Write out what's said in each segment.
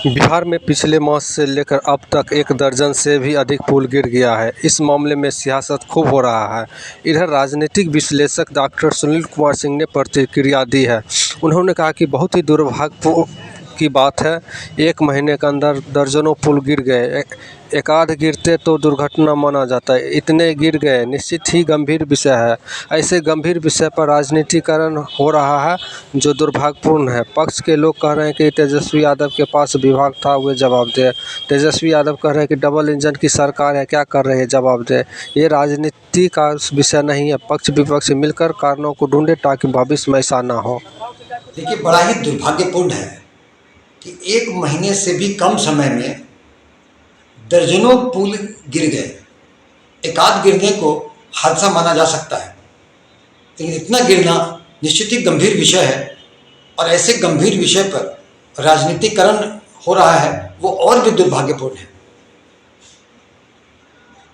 बिहार में पिछले माह से लेकर अब तक 1 दर्जन से भी अधिक पुल गिर गया है। इस मामले में सियासत खूब हो रहा है। इधर राजनीतिक विश्लेषक डॉक्टर सुनील कुमार सिंह ने प्रतिक्रिया दी है। उन्होंने कहा कि बहुत ही दुर्भाग्यपूर्ण की बात है, 1 महीने के अंदर दर्जनों पुल गिर गए। एकाध गिरते तो दुर्घटना माना जाता है, इतने गिर गए, निश्चित ही गंभीर विषय है। ऐसे गंभीर विषय पर राजनीतिकरण हो रहा है जो दुर्भाग्यपूर्ण है। पक्ष के लोग कह रहे हैं कि तेजस्वी यादव के पास विभाग था, वे जवाब दे। तेजस्वी यादव कह रहे हैं कि डबल इंजन की सरकार है, क्या कर रही है, जवाब दे। ये राजनीति का विषय नहीं है। पक्ष विपक्ष मिलकर कारणों को ढूंढे ताकि भविष्य में ऐसा ना हो। देखिए, बड़ा ही दुर्भाग्यपूर्ण है कि 1 महीने से भी कम समय में दर्जनों पुल गिर गए। एकाध गिरने को हादसा माना जा सकता है, लेकिन इतना गिरना निश्चित ही गंभीर विषय है। और ऐसे गंभीर विषय पर राजनीतिकरण हो रहा है, वो और भी दुर्भाग्यपूर्ण है।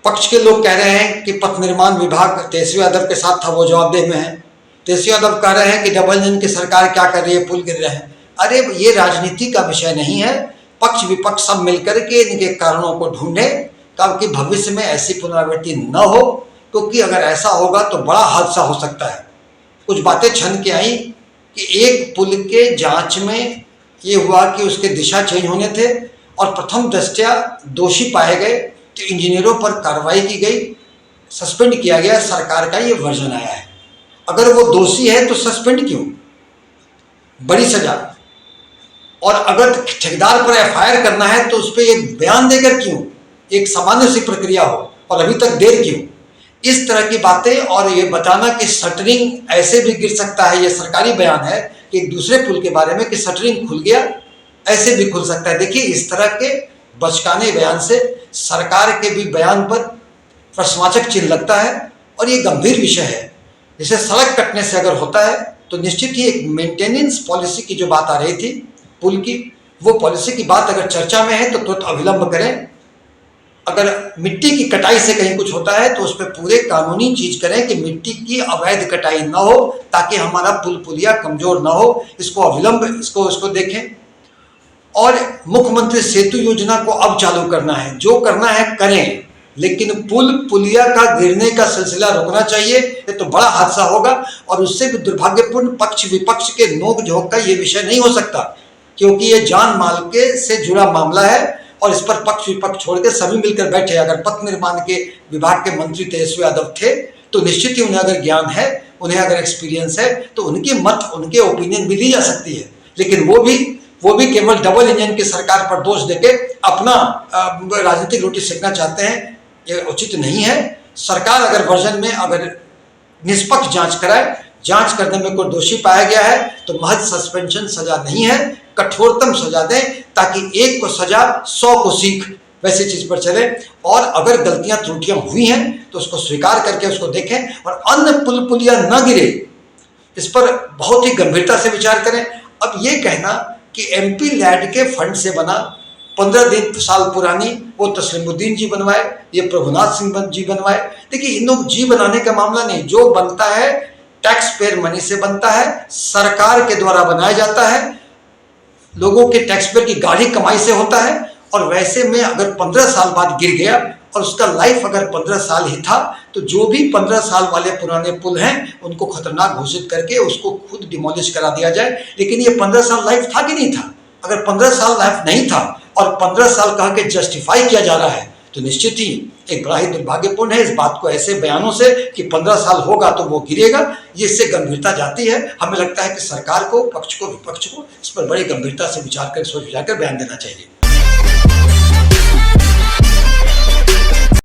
पक्ष के लोग कह रहे हैं कि पथ निर्माण विभाग तेजस्वी यादव के साथ था, वो जवाबदेह में है। तेजस्वी यादव कह रहे हैं कि डबल इंजन की सरकार क्या कर रही है, पुल गिर रहे हैं। अरे, ये राजनीति का विषय नहीं है। पक्ष विपक्ष सब मिलकर के इनके कारणों को ढूंढें ताकि भविष्य में ऐसी पुनरावृत्ति न हो, क्योंकि अगर ऐसा होगा तो बड़ा हादसा हो सकता है। कुछ बातें छन के आई कि एक पुल के जांच में ये हुआ कि उसके दिशा चेंज होने थे और प्रथम दृष्टया दोषी पाए गए तो इंजीनियरों पर कार्रवाई की गई, सस्पेंड किया गया। सरकार का ये वर्जन आया है। अगर वो दोषी है तो सस्पेंड क्यों, बड़ी सजा। और अगर ठेकेदार पर एफआईआर करना है तो उस पर एक बयान देकर क्यों, एक सामान्य सी प्रक्रिया हो, और अभी तक देर क्यों। इस तरह की बातें, और ये बताना कि शटरिंग ऐसे भी गिर सकता है, ये सरकारी बयान है कि एक दूसरे पुल के बारे में कि शटरिंग खुल गया, ऐसे भी खुल सकता है। देखिए, इस तरह के बचकाने बयान से सरकार के भी बयान पर प्रश्नवाचक चिन्ह लगता है, और ये गंभीर विषय है। जैसे सड़क कटने से अगर होता है तो निश्चित ही एक मेंटेनेंस पॉलिसी की जो बात आ रही थी पुल की, वो पॉलिसी की बात अगर चर्चा में है तो तुरंत अविलंब करें। अगर मिट्टी की कटाई से कहीं कुछ होता है तो उस पर पूरे कानूनी चीज करें कि मिट्टी की अवैध कटाई ना हो, ताकि हमारा पुल पुलिया कमजोर ना हो। इसको अविलंब इसको देखें। और मुख्यमंत्री सेतु योजना को अब चालू करना है, जो करना है करें, लेकिन पुल पुलिया का गिरने का सिलसिला रुकना चाहिए। ये तो बड़ा हादसा होगा। और उससे भी दुर्भाग्यपूर्ण पक्ष विपक्ष के नोक झोंक का ये विषय नहीं हो सकता, क्योंकि ये जान माल के से जुड़ा मामला है। और इस पर पक्ष विपक्ष छोड़ के सभी मिलकर बैठे। अगर पथ निर्माण के विभाग के मंत्री तेजस्वी यादव थे तो निश्चित ही उन्हें अगर ज्ञान है, उन्हें अगर एक्सपीरियंस है, तो उनकी मत, उनके ओपिनियन भी ली जा सकती है। लेकिन वो भी केवल डबल इंजन की सरकार पर दोष देके अपना राजनीतिक रोटी सेकना चाहते हैं, ये उचित नहीं है। सरकार अगर वर्जन में अगर निष्पक्ष जांच कराए, जांच करने में कोई दोषी पाया गया है तो महज सस्पेंशन सजा नहीं है, कठोरतम सजा दें, ताकि एक को सजा 100 को सीख, वैसी चीज पर चले। और अगर गलतियां त्रुटियां हुई हैं तो उसको स्वीकार करके उसको देखें, और अन्य पुल पुलिया न गिरे, इस पर बहुत ही गंभीरता से विचार करें। अब ये कहना कि एमपी लैड के फंड से बना, 15 साल पुरानी, वो तस्लीमुद्दीन जी बनवाए, ये प्रभुनाथ सिंह जी बनवाए। देखिए, इन लोग जी बनाने का मामला नहीं, जो बनता है टैक्स पेयर मनी से बनता है, सरकार के द्वारा बनाया जाता है, लोगों के टैक्स पेयर की गाढ़ी कमाई से होता है। और वैसे में अगर 15 साल बाद गिर गया और उसका लाइफ अगर 15 साल ही था, तो जो भी 15 साल वाले पुराने पुल हैं उनको खतरनाक घोषित करके उसको खुद डिमोलिश करा दिया जाए। लेकिन ये 15 साल लाइफ था कि नहीं था? अगर 15 साल लाइफ नहीं था और 15 साल कह के जस्टिफाई किया जा रहा है तो निश्चित ही एक बड़ा ही दुर्भाग्यपूर्ण है। इस बात को ऐसे बयानों से कि 15 साल होगा तो वो गिरेगा, ये इससे गंभीरता जाती है। हमें लगता है कि सरकार को, पक्ष को, विपक्ष को इस पर बड़ी गंभीरता से विचार कर, सोच विचार कर बयान देना चाहिए।